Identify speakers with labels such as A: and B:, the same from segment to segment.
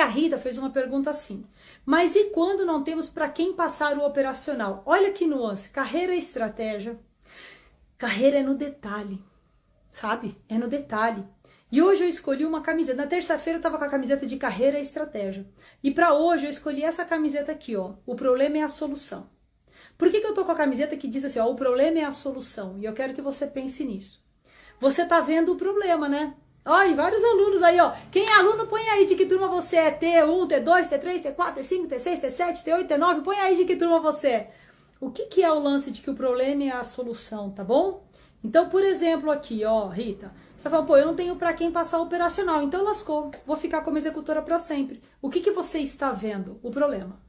A: a Rita fez uma pergunta assim, mas e quando não temos para quem passar o operacional? Olha que nuance, carreira é estratégia, carreira é no detalhe, sabe? É no detalhe. E hoje eu escolhi uma camiseta, na terça-feira eu tava com a camiseta de carreira e estratégia. E para hoje eu escolhi essa camiseta aqui, ó, o problema é a solução. Por que eu tô com a camiseta que diz assim, ó, o problema é a solução? E eu quero que você pense nisso. Você tá vendo o problema, né? Ó, e vários alunos aí, ó. Quem é aluno, põe aí de que turma você é. T1, T2, T3, T4, T5, T6, T7, T8, T9. Põe aí de que turma você é. O que é o lance de que o problema é a solução, tá bom? Então, por exemplo, aqui, ó, Rita. Você fala, pô, eu não tenho pra quem passar o operacional. Então lascou. Vou ficar como executora pra sempre. O que você está vendo? O problema.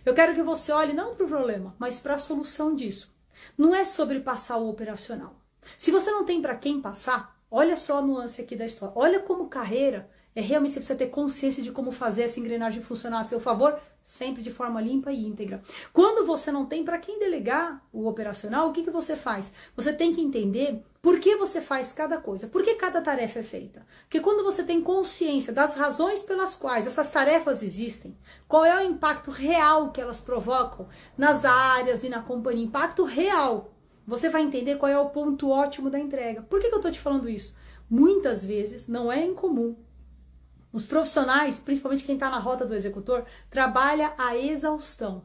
A: Eu quero que você olhe não para o problema, mas para a solução disso. Não é sobre passar o operacional. Se você não tem para quem passar, olha só a nuance aqui da história. Olha como carreira é realmente, você precisa ter consciência de como fazer essa engrenagem funcionar a seu favor, sempre de forma limpa e íntegra. Quando você não tem para quem delegar o operacional, o que você faz? Você tem que entender por que você faz cada coisa, por que cada tarefa é feita. Porque quando você tem consciência das razões pelas quais essas tarefas existem, qual é o impacto real que elas provocam nas áreas e na companhia, impacto real, você vai entender qual é o ponto ótimo da entrega. Por que eu estou te falando isso? Muitas vezes não é incomum. Os profissionais, principalmente quem está na rota do executor, trabalha a exaustão,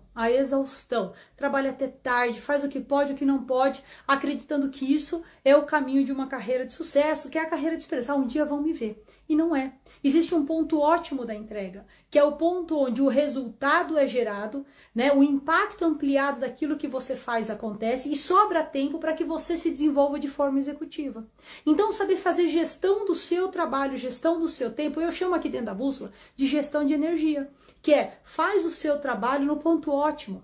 A: trabalha até tarde, faz o que pode, o que não pode, acreditando que isso é o caminho de uma carreira de sucesso, que é a carreira de expressar, um dia vão me ver. E não é. Existe um ponto ótimo da entrega, que é o ponto onde o resultado é gerado, né? O impacto ampliado daquilo que você faz acontece e sobra tempo para que você se desenvolva de forma executiva. Então, saber fazer gestão do seu trabalho, gestão do seu tempo, eu chamo aqui dentro da bússola de gestão de energia, que é faz o seu trabalho no ponto ótimo.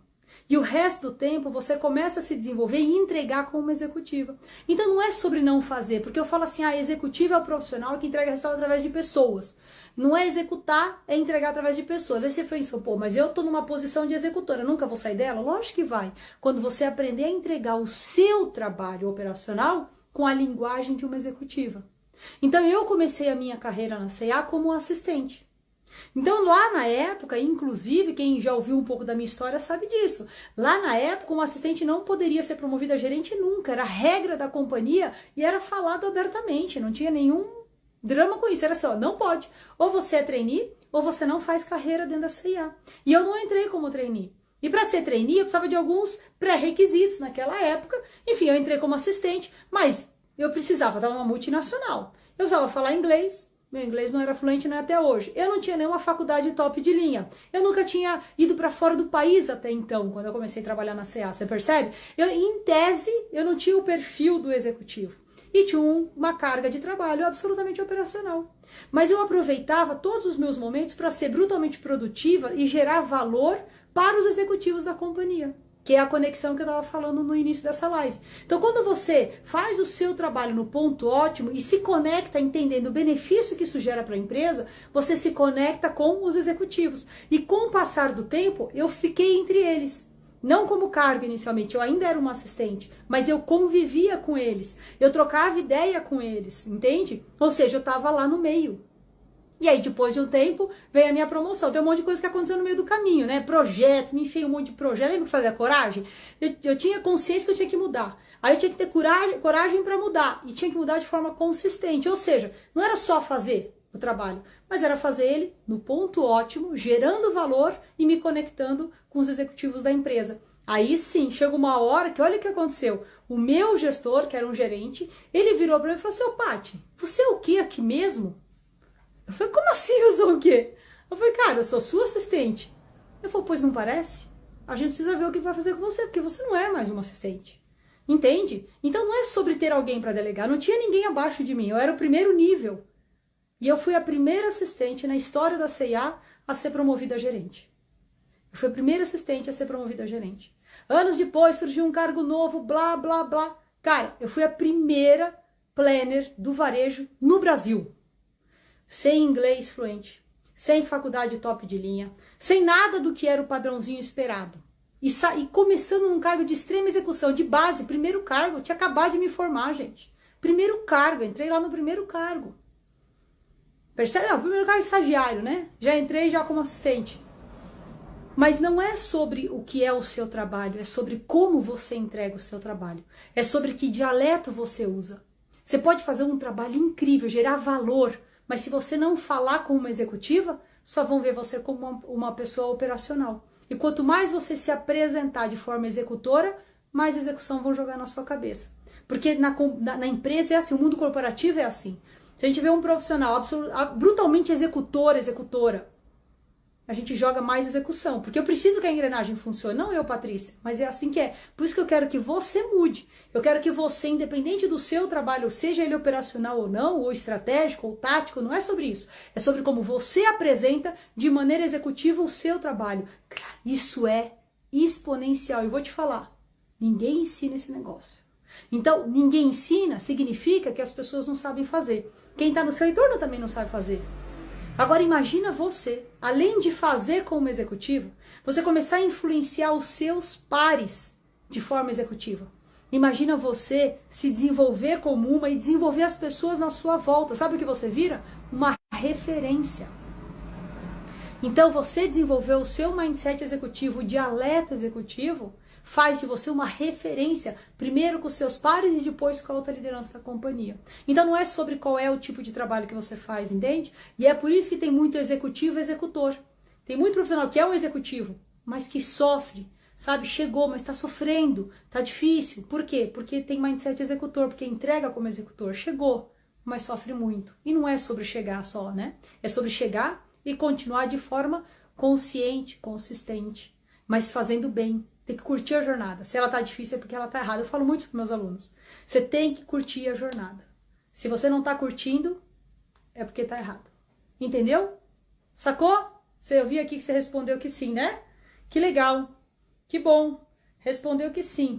A: E o resto do tempo você começa a se desenvolver e entregar como executiva. Então não é sobre não fazer, porque eu falo assim, a executiva é o profissional que entrega resultado através de pessoas. Não é executar, é entregar através de pessoas. Aí você pensa, pô, mas eu tô numa posição de executora, nunca vou sair dela? Lógico que vai. Quando você aprender a entregar o seu trabalho operacional com a linguagem de uma executiva. Então eu comecei a minha carreira na C&A como assistente. Então lá na época, inclusive, quem já ouviu um pouco da minha história sabe disso. Lá na época, um assistente não poderia ser promovido a gerente nunca. Era regra da companhia e era falado abertamente. Não tinha nenhum drama com isso. Era assim, ó, não pode. Ou você é trainee, ou você não faz carreira dentro da C&A. E eu não entrei como trainee. E para ser trainee, eu precisava de alguns pré-requisitos naquela época. Enfim, eu entrei como assistente, mas eu precisava estar numa multinacional. Eu precisava falar inglês. Meu inglês não era fluente, não é até hoje. Eu não tinha nenhuma faculdade top de linha. Eu nunca tinha ido para fora do país até então, quando eu comecei a trabalhar na C&A, você percebe? Em tese, eu não tinha o perfil do executivo. E tinha uma carga de trabalho absolutamente operacional. Mas eu aproveitava todos os meus momentos para ser brutalmente produtiva e gerar valor para os executivos da companhia. Que é a conexão que eu estava falando no início dessa live. Então, quando você faz o seu trabalho no ponto ótimo e se conecta entendendo o benefício que isso gera para a empresa, você se conecta com os executivos. E com o passar do tempo, eu fiquei entre eles. Não como cargo inicialmente, eu ainda era uma assistente, mas eu convivia com eles. Eu trocava ideia com eles, entende? Ou seja, eu estava lá no meio. E aí, depois de um tempo, veio a minha promoção. Tem um monte de coisa que aconteceu no meio do caminho, né? Projetos, me enfiei um monte de projeto. Lembra que fazia coragem? Eu tinha consciência que eu tinha que mudar. Aí eu tinha que ter coragem para mudar. E tinha que mudar de forma consistente. Ou seja, não era só fazer o trabalho, mas era fazer ele no ponto ótimo, gerando valor e me conectando com os executivos da empresa. Aí sim, chegou uma hora que, olha o que aconteceu. O meu gestor, que era um gerente, ele virou para mim e falou assim, ô Paty, você é o que aqui mesmo? Eu falei, como assim eu sou o quê? Eu falei, cara, eu sou sua assistente. Ele falou, pois não parece? A gente precisa ver o que vai fazer com você, porque você não é mais uma assistente. Entende? Então não é sobre ter alguém para delegar. Não tinha ninguém abaixo de mim. Eu era o primeiro nível. E eu fui a primeira assistente na história da C&A a ser promovida a gerente. Eu fui a primeira assistente a ser promovida a gerente. Anos depois surgiu um cargo novo, blá, blá, blá. Cara, eu fui a primeira planner do varejo no Brasil. Sem inglês fluente, sem faculdade top de linha, sem nada do que era o padrãozinho esperado. E começando num cargo de extrema execução, de base, primeiro cargo, eu tinha acabado de me formar, gente. Primeiro cargo, entrei lá no primeiro cargo. Percebe? Não, primeiro cargo estagiário, né? Já entrei já como assistente. Mas não é sobre o que é o seu trabalho, é sobre como você entrega o seu trabalho. É sobre que dialeto você usa. Você pode fazer um trabalho incrível, gerar valor, mas se você não falar como uma executiva, só vão ver você como uma pessoa operacional. E quanto mais você se apresentar de forma executora, mais execução vão jogar na sua cabeça. Porque na empresa é assim, o mundo corporativo é assim. Se a gente vê um profissional brutalmente executora, a gente joga mais execução, porque eu preciso que a engrenagem funcione, não eu, Patrícia, mas é assim que é. Por isso que eu quero que você mude. Eu quero que você, independente do seu trabalho, seja ele operacional ou não, ou estratégico, ou tático, não é sobre isso. É sobre como você apresenta de maneira executiva o seu trabalho. Cara, isso é exponencial. E vou te falar, ninguém ensina esse negócio. Então, ninguém ensina significa que as pessoas não sabem fazer. Quem está no seu entorno também não sabe fazer. Agora imagina você, além de fazer como executivo, você começar a influenciar os seus pares de forma executiva. Imagina você se desenvolver como uma e desenvolver as pessoas na sua volta. Sabe o que você vira? Uma referência. Então você desenvolver o seu mindset executivo, o dialeto executivo, faz de você uma referência, primeiro com os seus pares e depois com a alta liderança da companhia. Então não é sobre qual é o tipo de trabalho que você faz, entende? E é por isso que tem muito executivo e executor. Tem muito profissional que é um executivo, mas que sofre, sabe? Chegou, mas está sofrendo, está difícil. Por quê? Porque tem mindset executor, porque entrega como executor. Chegou, mas sofre muito. E não é sobre chegar só, né? É sobre chegar e continuar de forma consciente, consistente, mas fazendo bem. Tem que curtir a jornada. Se ela tá difícil é porque ela tá errada. Eu falo muito isso para meus alunos. Você tem que curtir a jornada. Se você não tá curtindo, é porque tá errado. Entendeu? Sacou? Eu vi aqui que você respondeu que sim, né? Que legal. Que bom. Respondeu que sim.